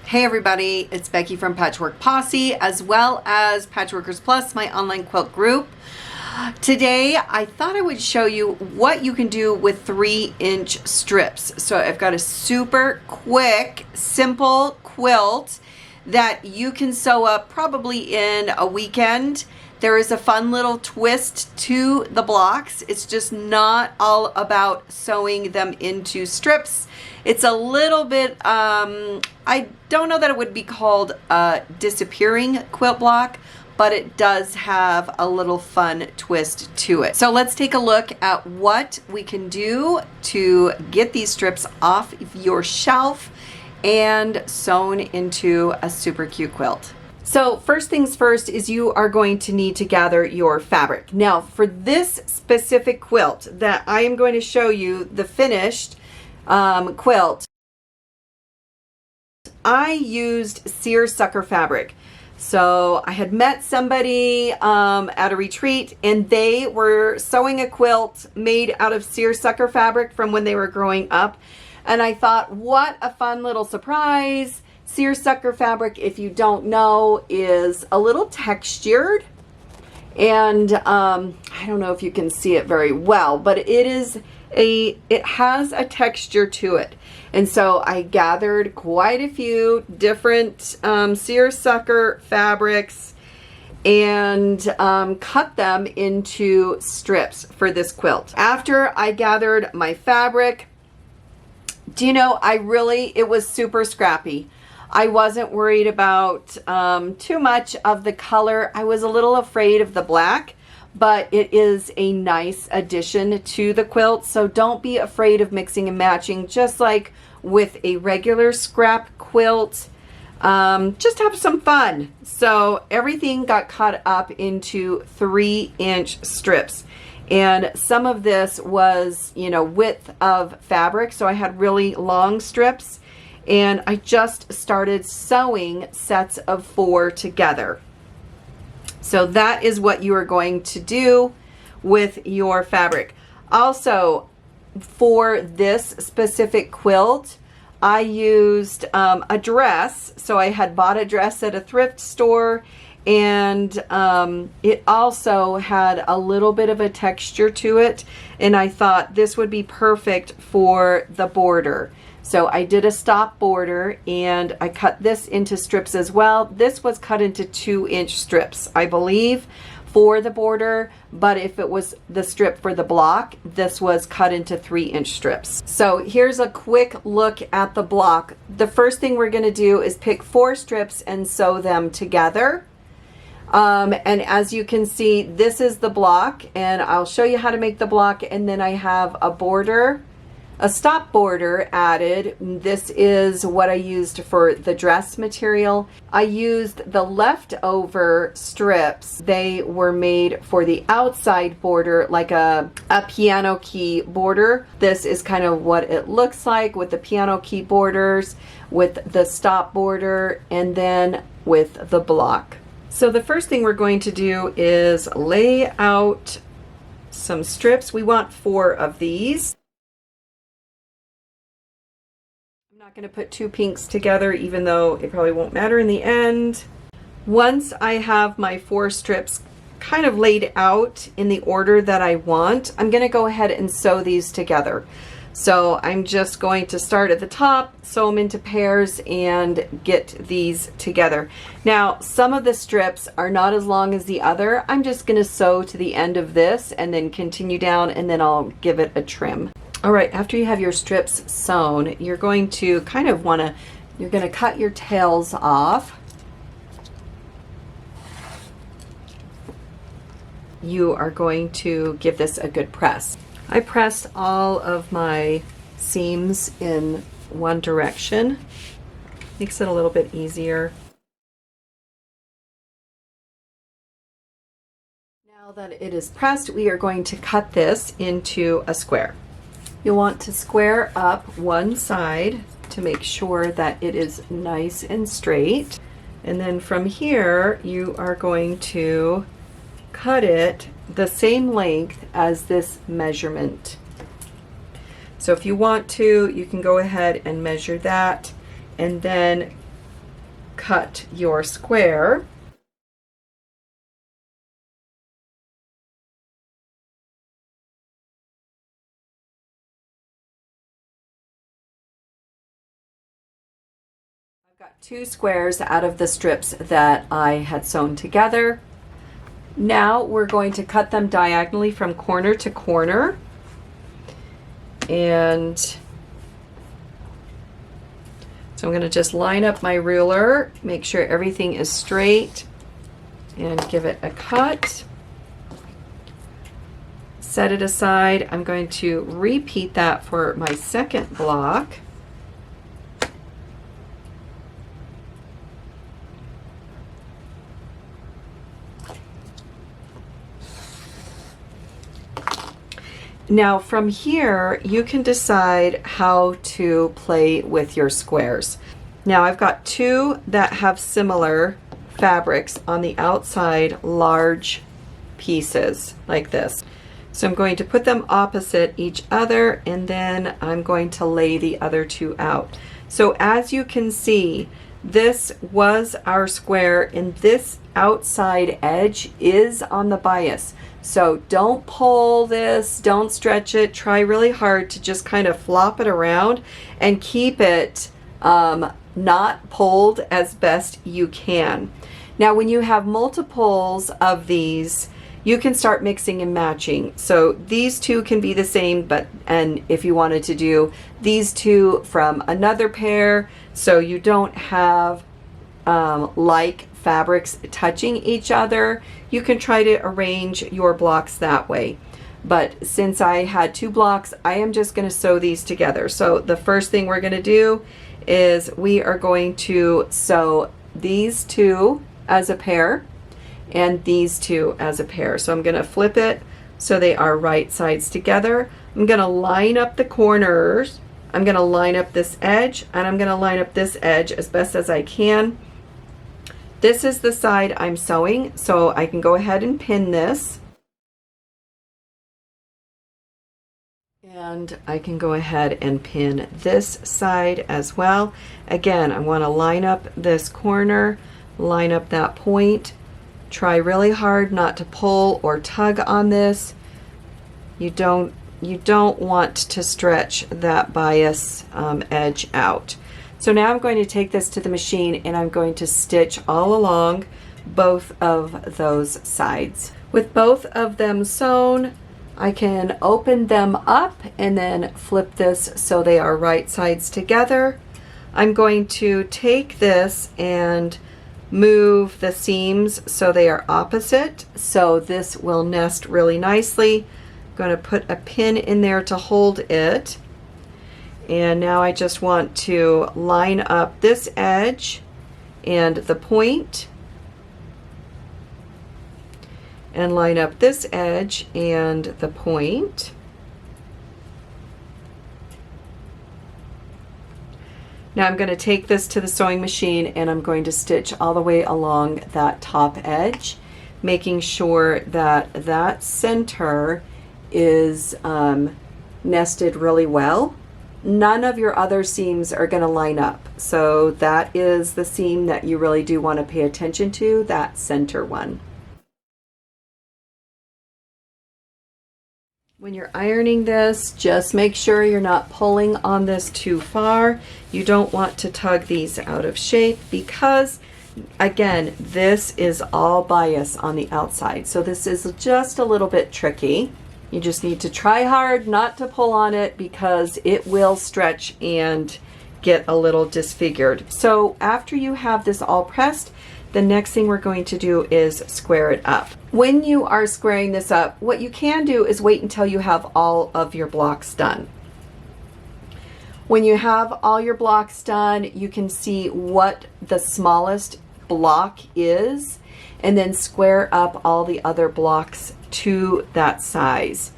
Hey everybody, it's Becky from Patchwork Posse, as well as Patchworkers Plus, my online quilt group. Today, I thought I would show you what you can do with 3-inch strips. So I've got a super quick, simple quilt that you can sew up probably in a weekend. There is a fun little twist to the blocks. It's just not all about sewing them into strips. It's a little bit, I don't know that it would be called a disappearing quilt block, but it does have a little fun twist to it. So let's take a look at what we can do to get these strips off your shelf and sewn into a super cute quilt. So first things first is you are going to need to gather your fabric. Now for this specific quilt that I am going to show you, the finished quilt, I used seersucker fabric. So I had met somebody at a retreat, and they were sewing a quilt made out of seersucker fabric from when they were growing up. And I thought, what a fun little surprise. Seersucker fabric, if you don't know, is a little textured. And I don't know if you can see it very well, but it has a texture to it. And so I gathered quite a few different seersucker fabrics and cut them into strips for this quilt. After I gathered my fabric, do you know, it was super scrappy. I wasn't worried about too much of the color. I was a little afraid of the black, but it is a nice addition to the quilt. So don't be afraid of mixing and matching, just like with a regular scrap quilt. Just have some fun. So everything got cut up into 3-inch strips. And some of this was, you know, width of fabric. So I had really long strips. And I just started sewing sets of 4 together. So that is what you are going to do with your fabric. Also, for this specific quilt, I used a dress. So I had bought a dress at a thrift store, and it also had a little bit of a texture to it. And I thought this would be perfect for the border. So I did a stop border, and I cut this into strips as well. This was cut into 2-inch strips, I believe, for the border, but if it was the strip for the block, this was cut into 3-inch strips. So here's a quick look at the block. The first thing we're gonna do is pick 4 strips and sew them together. And as you can see, this is the block, and I'll show you how to make the block, and then I have a border, a stop border added. This is what I used for the dress material. I used the leftover strips. They were made for the outside border, like a piano key border. This is kind of what it looks like with the piano key borders, with the stop border, and then with the block. So the first thing we're going to do is lay out some strips. We want 4 of these. I'm not going to put 2 pinks together, even though it probably won't matter in the end. Once I have my 4 strips kind of laid out in the order that I want, I'm going to go ahead and sew these together. So I'm just going to start at the top, sew them into pairs, and get these together. Now, some of the strips are not as long as the other. I'm just going to sew to the end of this and then continue down, and then I'll give it a trim. All right, after you have your strips sewn, you're going to kind of you're going to cut your tails off. You are going to give this a good press. I pressed all of my seams in one direction. Makes it a little bit easier. Now that it is pressed, we are going to cut this into a square. You'll want to square up one side to make sure that it is nice and straight. And then from here, you are going to cut it the same length as this measurement. So if you want to, you can go ahead and measure that and then cut your square. I've got 2 squares out of the strips that I had sewn together. Now we're going to cut them diagonally from corner to corner. And so I'm going to just line up my ruler, make sure everything is straight, and give it a cut. Set it aside. I'm going to repeat that for my second block. Now from here, you can decide how to play with your squares. Now I've got 2 that have similar fabrics on the outside, large pieces like this. So I'm going to put them opposite each other, and then I'm going to lay the other 2 out. So as you can see, this was our square, and this outside edge is on the bias. So don't pull this, don't stretch it, try really hard to just kind of flop it around and keep it not pulled as best you can. Now when you have multiples of these, you can start mixing and matching. So these 2 can be the same, and if you wanted to do these 2 from another pair, so you don't have like fabrics touching each other, you can try to arrange your blocks that way. But since I had 2 blocks, I am just going to sew these together. So the first thing we're going to do is we are going to sew these 2 as a pair and these 2 as a pair. So I'm going to flip it so they are right sides together. I'm going to line up the corners. I'm going to line up this edge, and I'm going to line up this edge as best as I can. This is the side I'm sewing, so I can go ahead and pin this. And I can go ahead and pin this side as well. Again, I want to line up this corner, line up that point. Try really hard not to pull or tug on this. You don't want to stretch that bias edge out. So now I'm going to take this to the machine, and I'm going to stitch all along both of those sides. With both of them sewn, I can open them up and then flip this so they are right sides together. I'm going to take this and move the seams so they are opposite, so this will nest really nicely. I'm going to put a pin in there to hold it. And now I just want to line up this edge and the point, and line up this edge and the point. Now I'm going to take this to the sewing machine, and I'm going to stitch all the way along that top edge, making sure that that center is nested really well. None of your other seams are going to line up, so that is the seam that you really do want to pay attention to, that center one. When you're ironing this, just make sure you're not pulling on this too far. You don't want to tug these out of shape, because again, this is all bias on the outside, so this is just a little bit tricky. You just need to try hard not to pull on it, because it will stretch and get a little disfigured. So after you have this all pressed, the next thing we're going to do is square it up. When you are squaring this up, what you can do is wait until you have all of your blocks done. When you have all your blocks done, you can see what the smallest block is, and then square up all the other blocks to that size.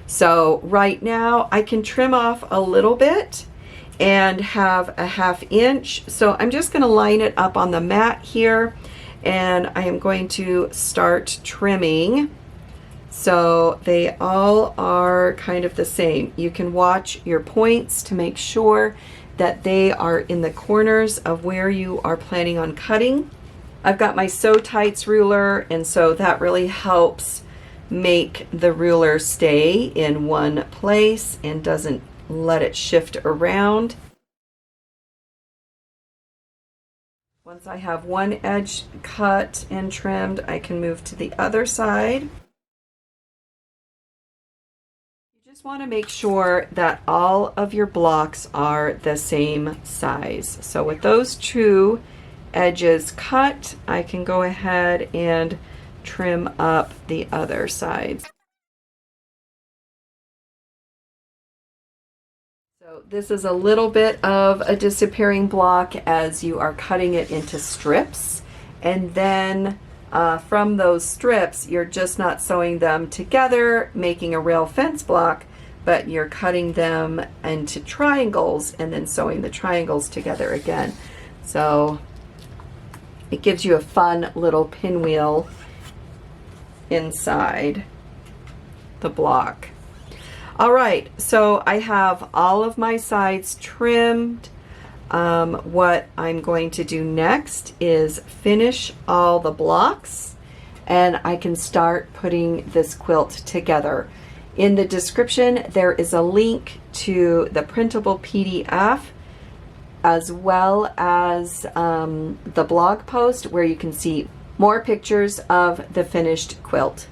So right now I can trim off a little bit and have a 1/2 inch. So I'm just going to line it up on the mat here, and I am going to start trimming so they all are kind of the same. You can watch your points to make sure that they are in the corners of where you are planning on cutting. I've got my Sew Tights ruler, and so that really helps make the ruler stay in one place and doesn't let it shift around. Once I have one edge cut and trimmed, I can move to the other side. You just want to make sure that all of your blocks are the same size. So with those two edges cut, I can go ahead and trim up the other sides. So this is a little bit of a disappearing block as you are cutting it into strips, and then from those strips you're just not sewing them together making a rail fence block, but you're cutting them into triangles and then sewing the triangles together again. So it gives you a fun little pinwheel inside the block. All right, so I have all of my sides trimmed. What I'm going to do next is finish all the blocks, and I can start putting this quilt together. In the description, there is a link to the printable PDF as well as the blog post where you can see more pictures of the finished quilt.